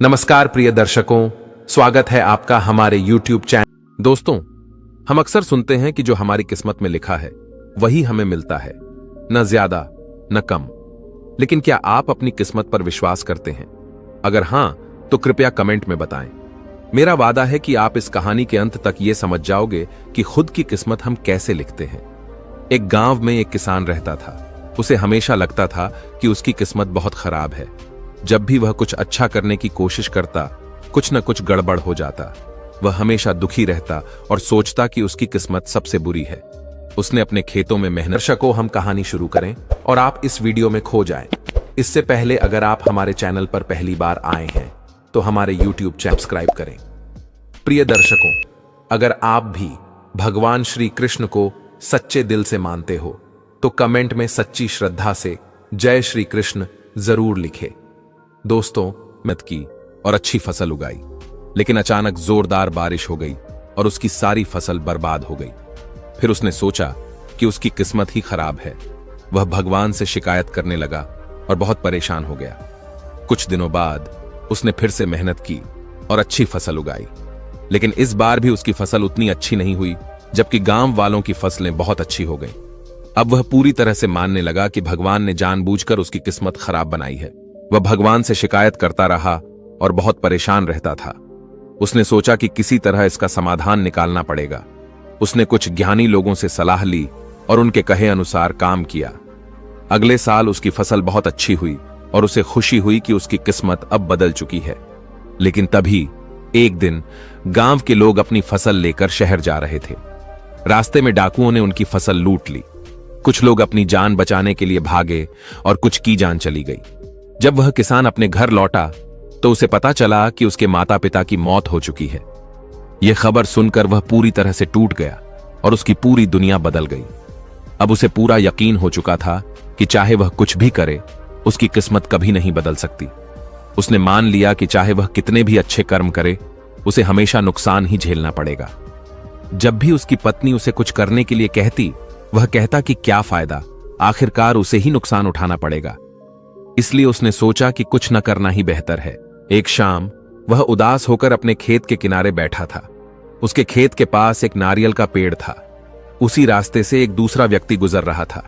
नमस्कार प्रिय दर्शकों, स्वागत है आपका हमारे YouTube चैनल। दोस्तों, हम अक्सर सुनते हैं कि जो हमारी किस्मत में लिखा है वही हमें मिलता है, न ज्यादा न कम। लेकिन क्या आप अपनी किस्मत पर विश्वास करते हैं? अगर हां, तो कृपया कमेंट में बताएं। मेरा वादा है कि आप इस कहानी के अंत तक ये समझ जाओगे कि खुद की किस्मत हम कैसे लिखते हैं। एक गांव में एक किसान रहता था। उसे हमेशा लगता था कि उसकी किस्मत बहुत खराब है। जब भी वह कुछ अच्छा करने की कोशिश करता, कुछ न कुछ गड़बड़ हो जाता। वह हमेशा दुखी रहता और सोचता कि उसकी किस्मत सबसे बुरी है। उसने अपने खेतों में मेहनत। दर्शकों, हम कहानी शुरू करें और आप इस वीडियो में खो जाएं। इससे पहले अगर आप हमारे चैनल पर पहली बार आए हैं तो हमारे YouTube चैनल सब्सक्राइब करें। प्रिय दर्शकों, अगर आप भी भगवान श्री कृष्ण को सच्चे दिल से मानते हो तो कमेंट में सच्ची श्रद्धा से जय श्री कृष्ण जरूर लिखें। दोस्तों, मेहनत की और अच्छी फसल उगाई, लेकिन अचानक जोरदार बारिश हो गई और उसकी सारी फसल बर्बाद हो गई। फिर उसने सोचा कि उसकी किस्मत ही खराब है। वह भगवान से शिकायत करने लगा और बहुत परेशान हो गया। कुछ दिनों बाद उसने फिर से मेहनत की और अच्छी फसल उगाई, लेकिन इस बार भी उसकी फसल उतनी अच्छी नहीं हुई, जबकि गांव वालों की फसलें बहुत अच्छी हो गईं। अब वह पूरी तरह से मानने लगा कि भगवान ने जानबूझकर उसकी किस्मत खराब बनाई है। वह भगवान से शिकायत करता रहा और बहुत परेशान रहता था। उसने सोचा कि किसी तरह इसका समाधान निकालना पड़ेगा। उसने कुछ ज्ञानी लोगों से सलाह ली और उनके कहे अनुसार काम किया। अगले साल उसकी फसल बहुत अच्छी हुई और उसे खुशी हुई कि उसकी किस्मत अब बदल चुकी है। लेकिन तभी एक दिन गांव के लोग अपनी फसल लेकर शहर जा रहे थे। रास्ते में डाकुओं ने उनकी फसल लूट ली। कुछ लोग अपनी जान बचाने के लिए भागे और कुछ की जान चली गई। जब वह किसान अपने घर लौटा तो उसे पता चला कि उसके माता पिता की मौत हो चुकी है। यह खबर सुनकर वह पूरी तरह से टूट गया और उसकी पूरी दुनिया बदल गई। अब उसे पूरा यकीन हो चुका था कि चाहे वह कुछ भी करे, उसकी किस्मत कभी नहीं बदल सकती। उसने मान लिया कि चाहे वह कितने भी अच्छे कर्म करे, उसे हमेशा नुकसान ही झेलना पड़ेगा। जब भी उसकी पत्नी उसे कुछ करने के लिए कहती, वह कहता कि क्या फायदा, आखिरकार उसे ही नुकसान उठाना पड़ेगा। इसलिए उसने सोचा कि कुछ न करना ही बेहतर है। एक शाम वह उदास होकर अपने खेत के किनारे बैठा था। उसके खेत के पास एक नारियल का पेड़ था। उसी रास्ते से एक दूसरा व्यक्ति गुजर रहा था।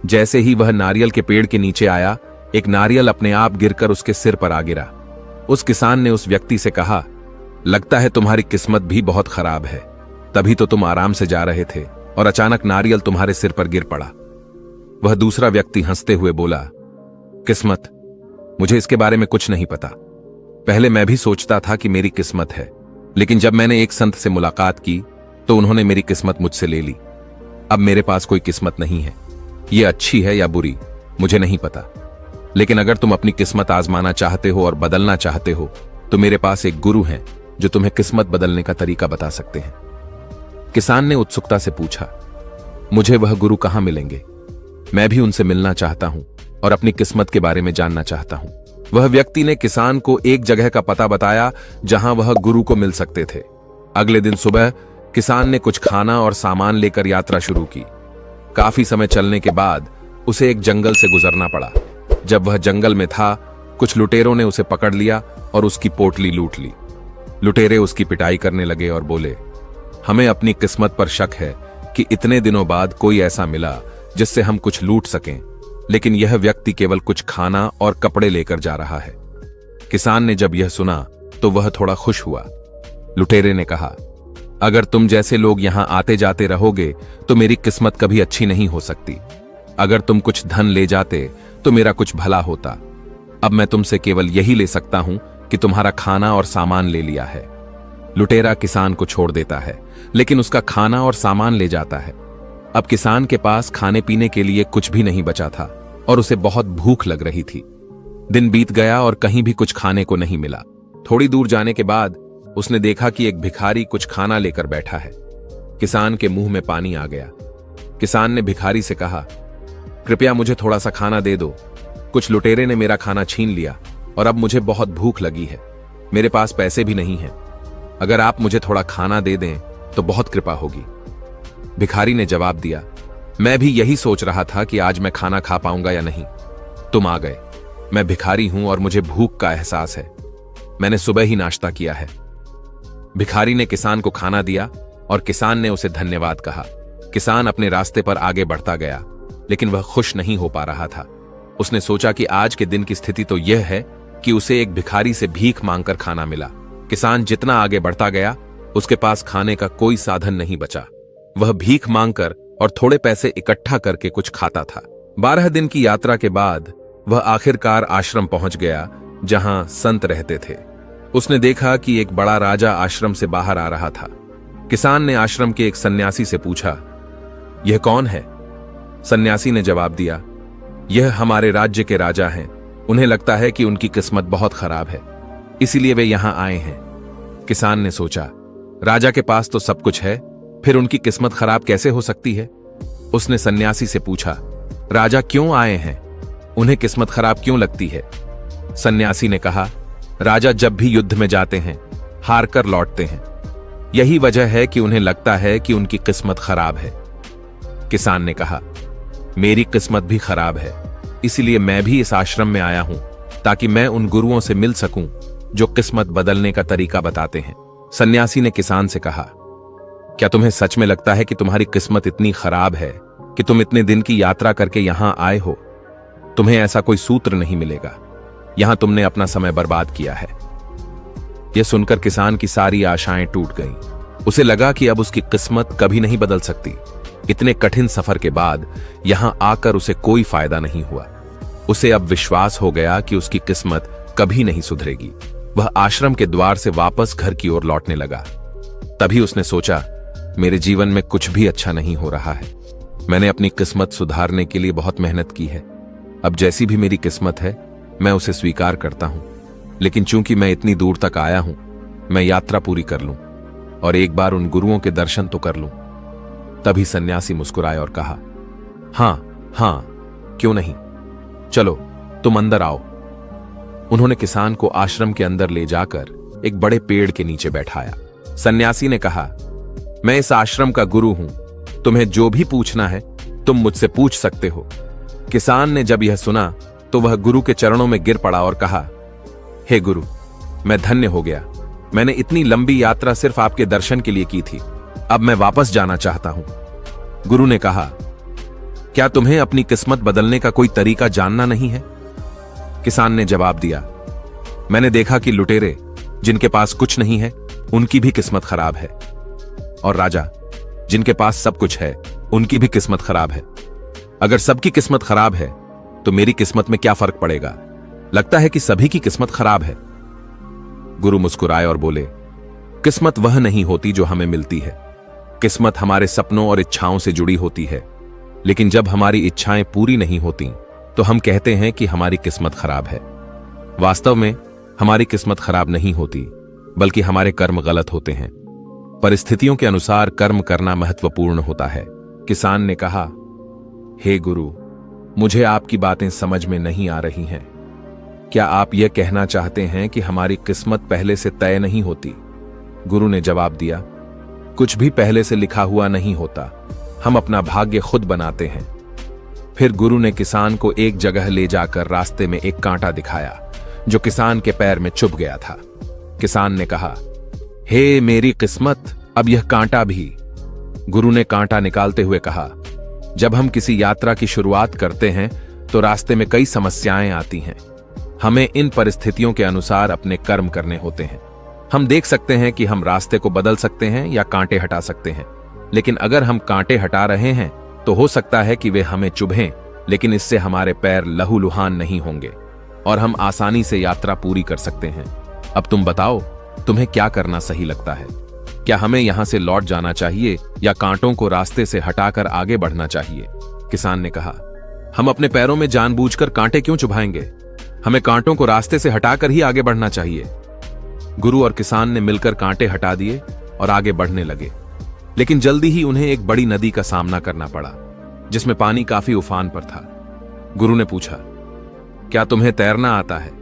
जैसे ही वह नारियल के पेड़ के नीचे आया, एक नारियल अपने आप गिरकर उसके सिर पर आ गिरा। उस किसान ने उस व्यक्ति से कहा, लगता है तुम्हारी किस्मत भी बहुत खराब है। तभी तो तुम आराम से जा रहे थे और अचानक नारियल तुम्हारे सिर पर गिर पड़ा। वह दूसरा व्यक्ति हंसते हुए बोला, किस्मत, मुझे इसके बारे में कुछ नहीं पता। पहले मैं भी सोचता था कि मेरी किस्मत है, लेकिन जब मैंने एक संत से मुलाकात की तो उन्होंने मेरी किस्मत मुझसे ले ली। अब मेरे पास कोई किस्मत नहीं है। ये अच्छी है या बुरी, मुझे नहीं पता। लेकिन अगर तुम अपनी किस्मत आजमाना चाहते हो और बदलना चाहते हो तो मेरे पास एक गुरु है जो तुम्हें किस्मत बदलने का तरीका बता सकते हैं। किसान ने उत्सुकता से पूछा, मुझे वह गुरु कहां मिलेंगे? मैं भी उनसे मिलना चाहता हूं और अपनी किस्मत के बारे में जानना चाहता हूं। वह व्यक्ति ने किसान को एक जगह का पता बताया जहां वह गुरु को मिल सकते थे। अगले दिन सुबह किसान ने कुछ खाना और सामान लेकर यात्रा शुरू की। काफी समय चलने के बाद उसे एक जंगल से गुजरना पड़ा। जब वह जंगल में था, कुछ लुटेरों ने उसे पकड़ लिया और उसकी पोटली लूट ली। लुटेरे उसकी पिटाई करने लगे और बोले, हमें अपनी किस्मत पर शक है कि इतने दिनों बाद कोई ऐसा मिला जिससे हम कुछ लूट सकें, लेकिन यह व्यक्ति केवल कुछ खाना और कपड़े लेकर जा रहा है। किसान ने जब यह सुना तो वह थोड़ा खुश हुआ। लुटेरे ने कहा, अगर तुम जैसे लोग यहां आते जाते रहोगे तो मेरी किस्मत कभी अच्छी नहीं हो सकती। अगर तुम कुछ धन ले जाते तो मेरा कुछ भला होता। अब मैं तुमसे केवल यही ले सकता हूं कि तुम्हारा खाना और सामान ले लिया है। लुटेरा किसान को छोड़ देता है, लेकिन उसका खाना और सामान ले जाता है। अब किसान के पास खाने पीने के लिए कुछ भी नहीं बचा था और उसे बहुत भूख लग रही थी। दिन बीत गया और कहीं भी कुछ खाने को नहीं मिला। थोड़ी दूर जाने के बाद उसने देखा कि एक भिखारी कुछ खाना लेकर बैठा है। किसान के मुंह में पानी आ गया। किसान ने भिखारी से कहा, कृपया मुझे थोड़ा सा खाना दे दो। कुछ लुटेरे ने मेरा खाना छीन लिया और अब मुझे बहुत भूख लगी है। मेरे पास पैसे भी नहीं हैं। अगर आप मुझे थोड़ा खाना दे दें तो बहुत कृपा होगी। भिखारी ने जवाब दिया, मैं भी यही सोच रहा था कि आज मैं खाना खा पाऊंगा या नहीं। तुम आ गए। मैं भिखारी हूं और मुझे भूख का एहसास है। मैंने सुबह ही नाश्ता किया है। भिखारी ने किसान को खाना दिया और किसान ने उसे धन्यवाद कहा। किसान अपने रास्ते पर आगे बढ़ता गया, लेकिन वह खुश नहीं हो पा रहा था। उसने सोचा कि आज के दिन की स्थिति तो यह है कि उसे एक भिखारी से भीख मांगकर खाना मिला। किसान जितना आगे बढ़ता गया, उसके पास खाने का कोई साधन नहीं बचा। वह भीख मांगकर और थोड़े पैसे इकट्ठा करके कुछ खाता था। 12 दिन की यात्रा के बाद वह आखिरकार आश्रम पहुंच गया, जहां संत रहते थे। उसने देखा कि एक बड़ा राजा आश्रम से बाहर आ रहा था। किसान ने आश्रम के एक सन्यासी से पूछा, यह कौन है? सन्यासी ने जवाब दिया, यह हमारे राज्य के राजा हैं। उन्हें लगता है कि उनकी किस्मत बहुत खराब है, इसीलिए वे यहां आए हैं। किसान ने सोचा, राजा के पास तो सब कुछ है, फिर उनकी किस्मत खराब कैसे हो सकती है? उसने सन्यासी से पूछा, राजा क्यों आए हैं? उन्हें किस्मत खराब क्यों लगती है? सन्यासी ने कहा, राजा जब भी युद्ध में जाते हैं, हार कर लौटते हैं। यही वजह है कि उन्हें लगता है कि उनकी किस्मत खराब है। किसान ने कहा, मेरी किस्मत भी खराब है, इसलिए मैं भी इस आश्रम में आया हूं ताकि मैं उन गुरुओं से मिल सकूं जो किस्मत बदलने का तरीका बताते हैं। सन्यासी ने किसान से कहा, क्या तुम्हें सच में लगता है कि तुम्हारी किस्मत इतनी खराब है कि तुम इतने दिन की यात्रा करके यहां आए हो? तुम्हें ऐसा कोई सूत्र नहीं मिलेगा। यहां तुमने अपना समय बर्बाद किया है। यह सुनकर किसान की सारी आशाएं टूट गईं। उसे लगा कि अब उसकी किस्मत कभी नहीं बदल सकती। इतने कठिन सफर के बाद यहां आकर उसे कोई फायदा नहीं हुआ। उसे अब विश्वास हो गया कि उसकी किस्मत कभी नहीं सुधरेगी। वह आश्रम के द्वार से वापस घर की ओर लौटने लगा। तभी उसने सोचा, मेरे जीवन में कुछ भी अच्छा नहीं हो रहा है। मैंने अपनी किस्मत सुधारने के लिए बहुत मेहनत की है। अब जैसी भी मेरी किस्मत है, मैं उसे स्वीकार करता हूं। लेकिन चूंकि मैं इतनी दूर तक आया हूं, मैं यात्रा पूरी कर लूं और एक बार उन गुरुओं के दर्शन तो कर लूं। तभी सन्यासी मुस्कुराए और कहा, हां, क्यों नहीं, चलो तुम अंदर आओ। उन्होंने किसान को आश्रम के अंदर ले जाकर एक बड़े पेड़ के नीचे बैठाया। सन्यासी ने कहा, मैं इस आश्रम का गुरु हूं, तुम्हें जो भी पूछना है तुम मुझसे पूछ सकते हो। किसान ने जब यह सुना तो वह गुरु के चरणों में गिर पड़ा और कहा, हे गुरु, मैं धन्य हो गया। मैंने इतनी लंबी यात्रा सिर्फ आपके दर्शन के लिए की थी। अब मैं वापस जाना चाहता हूं। गुरु ने कहा, क्या तुम्हें अपनी किस्मत बदलने का कोई तरीका जानना नहीं है? किसान ने जवाब दिया, मैंने देखा कि लुटेरे जिनके पास कुछ नहीं है, उनकी भी किस्मत खराब है, और राजा जिनके पास सब कुछ है, उनकी भी किस्मत खराब है। अगर सबकी किस्मत खराब है तो मेरी किस्मत में क्या फर्क पड़ेगा? लगता है कि सभी की किस्मत खराब है। गुरु मुस्कुराए और बोले, किस्मत वह नहीं होती जो हमें मिलती है। किस्मत हमारे सपनों और इच्छाओं से जुड़ी होती है। लेकिन जब हमारी इच्छाएं पूरी नहीं होती तो हम कहते हैं कि हमारी किस्मत खराब है। वास्तव में हमारी किस्मत खराब नहीं होती, बल्कि हमारे कर्म गलत होते हैं। परिस्थितियों के अनुसार कर्म करना महत्वपूर्ण होता है। किसान ने कहा, हे गुरु, मुझे आपकी बातें समझ में नहीं आ रही हैं। क्या आप यह कहना चाहते हैं कि हमारी किस्मत पहले से तय नहीं होती? गुरु ने जवाब दिया, कुछ भी पहले से लिखा हुआ नहीं होता, हम अपना भाग्य खुद बनाते हैं। फिर गुरु ने किसान को एक जगह ले जाकर रास्ते में एक कांटा दिखाया जो किसान के पैर में चुभ गया था। किसान ने कहा, हे मेरी किस्मत, अब यह कांटा भी। गुरु ने कांटा निकालते हुए कहा, जब हम किसी यात्रा की शुरुआत करते हैं तो रास्ते में कई समस्याएं आती हैं। हमें इन परिस्थितियों के अनुसार अपने कर्म करने होते हैं। हम देख सकते हैं कि हम रास्ते को बदल सकते हैं या कांटे हटा सकते हैं। लेकिन अगर हम कांटे हटा रहे हैं तो हो सकता है कि वे हमें चुभें, लेकिन इससे हमारे पैर लहूलुहान नहीं होंगे और हम आसानी से यात्रा पूरी कर सकते हैं। अब तुम बताओ, तुम्हें क्या करना सही लगता है? क्या हमें यहां से लौट जाना चाहिए या कांटों को रास्ते से हटाकर आगे बढ़ना चाहिए? किसान ने कहा, हम अपने पैरों में जानबूझकर कांटे क्यों चुभाएंगे? हमें कांटों को रास्ते से हटाकर ही आगे बढ़ना चाहिए। गुरु और किसान ने मिलकर कांटे हटा दिए और आगे बढ़ने लगे। लेकिन जल्दी ही उन्हें एक बड़ी नदी का सामना करना पड़ा, जिसमें पानी काफी उफान पर था। गुरु ने पूछा, क्या तुम्हें तैरना आता है?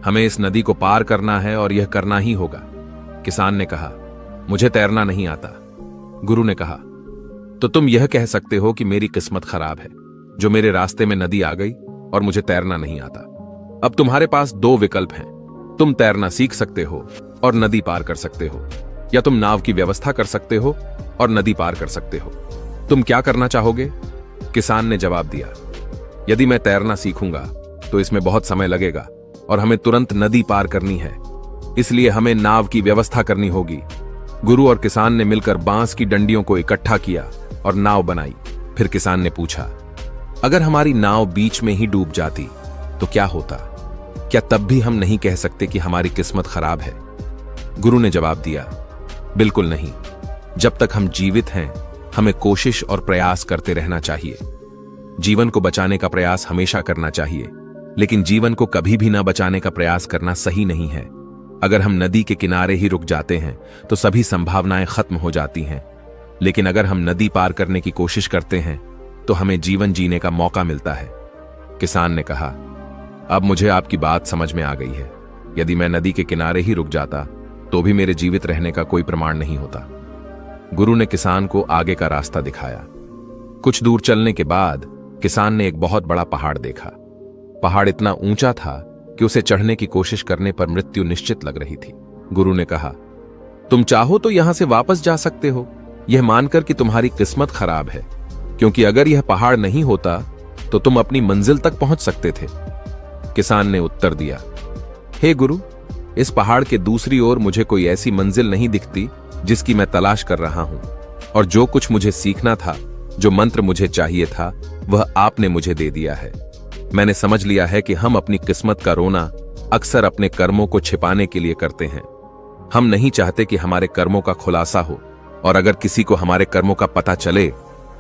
हमें इस नदी को पार करना है और यह करना ही होगा। किसान ने कहा, मुझे तैरना नहीं आता। गुरु ने कहा, तो तुम यह कह सकते हो कि मेरी किस्मत खराब है, जो मेरे रास्ते में नदी आ गई और मुझे तैरना नहीं आता। अब तुम्हारे पास दो विकल्प हैं, तुम तैरना सीख सकते हो और नदी पार कर सकते हो, या तुम नाव की व्यवस्था कर सकते हो और नदी पार कर सकते हो। तुम क्या करना चाहोगे? किसान ने जवाब दिया, यदि मैं तैरना सीखूंगा तो इसमें बहुत समय लगेगा और हमें तुरंत नदी पार करनी है, इसलिए हमें नाव की व्यवस्था करनी होगी। गुरु और किसान ने मिलकर बांस की डंडियों को इकट्ठा किया और नाव बनाई। फिर किसान ने पूछा, अगर हमारी नाव बीच में ही डूब जाती तो क्या होता? क्या तब भी हम नहीं कह सकते कि हमारी किस्मत खराब है? गुरु ने जवाब दिया, बिल्कुल नहीं। जब तक हम जीवित हैं, हमें कोशिश और प्रयास करते रहना चाहिए। जीवन को बचाने का प्रयास हमेशा करना चाहिए, लेकिन जीवन को कभी भी ना बचाने का प्रयास करना सही नहीं है। अगर हम नदी के किनारे ही रुक जाते हैं तो सभी संभावनाएं खत्म हो जाती हैं, लेकिन अगर हम नदी पार करने की कोशिश करते हैं तो हमें जीवन जीने का मौका मिलता है। किसान ने कहा, अब मुझे आपकी बात समझ में आ गई है। यदि मैं नदी के किनारे ही रुक जाता तो भी मेरे जीवित रहने का कोई प्रमाण नहीं होता। गुरु ने किसान को आगे का रास्ता दिखाया। कुछ दूर चलने के बाद किसान ने एक बहुत बड़ा पहाड़ देखा। पहाड़ इतना ऊंचा था कि उसे चढ़ने की कोशिश करने पर मृत्यु निश्चित लग रही थी। गुरु ने कहा, तुम चाहो तो यहां से वापस जा सकते हो, यह मानकर कि तुम्हारी किस्मत खराब है, क्योंकि अगर यह पहाड़ नहीं होता तो तुम अपनी मंजिल तक पहुंच सकते थे। किसान ने उत्तर दिया, हे गुरु, इस पहाड़ के दूसरी ओर मुझे कोई ऐसी मंजिल नहीं दिखती जिसकी मैं तलाश कर रहा हूं, और जो कुछ मुझे सीखना था, जो मंत्र मुझे चाहिए था, वह आपने मुझे दे दिया है। मैंने समझ लिया है कि हम अपनी किस्मत का रोना अक्सर अपने कर्मों को छिपाने के लिए करते हैं। हम नहीं चाहते कि हमारे कर्मों का खुलासा हो, और अगर किसी को हमारे कर्मों का पता चले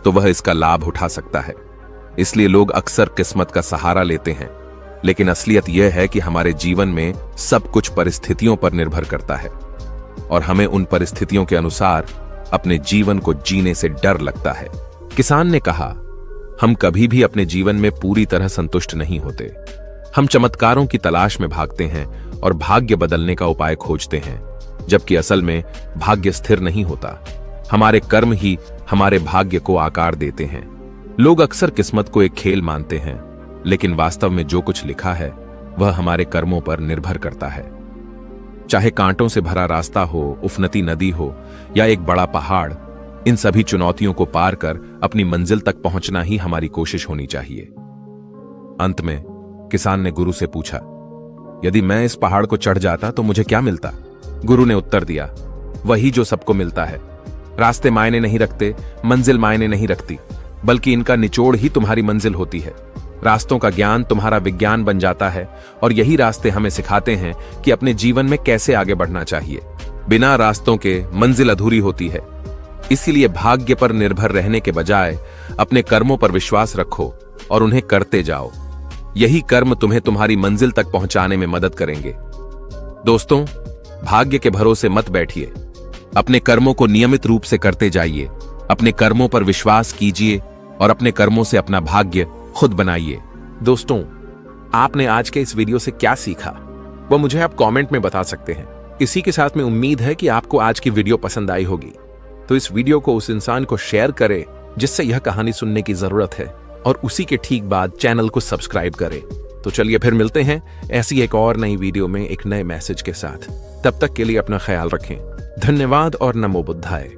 तो वह इसका लाभ उठा सकता है। इसलिए लोग अक्सर किस्मत का सहारा लेते हैं, लेकिन असलियत यह है कि हमारे जीवन में सब कुछ परिस्थितियों पर निर्भर करता है, और हमें उन परिस्थितियों के अनुसार अपने जीवन को जीने से डर लगता है। किसान ने कहा, हम कभी भी अपने जीवन में पूरी तरह संतुष्ट नहीं होते। हम चमत्कारों की तलाश में भागते हैं और भाग्य बदलने का उपाय खोजते हैं, जबकि असल में भाग्य स्थिर नहीं होता। हमारे कर्म ही हमारे भाग्य को आकार देते हैं। लोग अक्सर किस्मत को एक खेल मानते हैं, लेकिन वास्तव में जो कुछ लिखा है वह हमारे कर्मों पर निर्भर करता है। चाहे कांटों से भरा रास्ता हो, उफनती नदी हो या एक बड़ा पहाड़, इन सभी चुनौतियों को पार कर अपनी मंजिल तक पहुंचना ही हमारी कोशिश होनी चाहिए। अंत में किसान ने गुरु से पूछा, यदि मैं इस पहाड़ को चढ़ जाता तो मुझे क्या मिलता? गुरु ने उत्तर दिया, वही जो सबको मिलता है। रास्ते मायने नहीं रखते, मंजिल मायने नहीं रखती, बल्कि इनका निचोड़ ही तुम्हारी मंजिल होती है। रास्तों का ज्ञान तुम्हारा विज्ञान बन जाता है, और यही रास्ते हमें सिखाते हैं कि अपने जीवन में कैसे आगे बढ़ना चाहिए। बिना रास्तों के मंजिल अधूरी होती है। इसीलिए भाग्य पर निर्भर रहने के बजाय अपने कर्मों पर विश्वास रखो और उन्हें करते जाओ। यही कर्म तुम्हें तुम्हारी मंजिल तक पहुंचाने में मदद करेंगे। दोस्तों, भाग्य के भरोसे मत बैठिए। अपने कर्मों को नियमित रूप से करते जाइए। अपने कर्मों पर विश्वास कीजिए और अपने कर्मों से अपना भाग्य खुद बनाइए। दोस्तों, आपने आज के इस वीडियो से क्या सीखा वो मुझे आप कमेंट में बता सकते हैं। इसी के साथ में उम्मीद है कि आपको आज की वीडियो पसंद आई होगी, तो इस वीडियो को उस इंसान को शेयर करें जिससे यह कहानी सुनने की जरूरत है, और उसी के ठीक बाद चैनल को सब्सक्राइब करें। तो चलिए फिर मिलते हैं ऐसी एक और नई वीडियो में एक नए मैसेज के साथ। तब तक के लिए अपना ख्याल रखें। धन्यवाद और नमो बुद्धाय।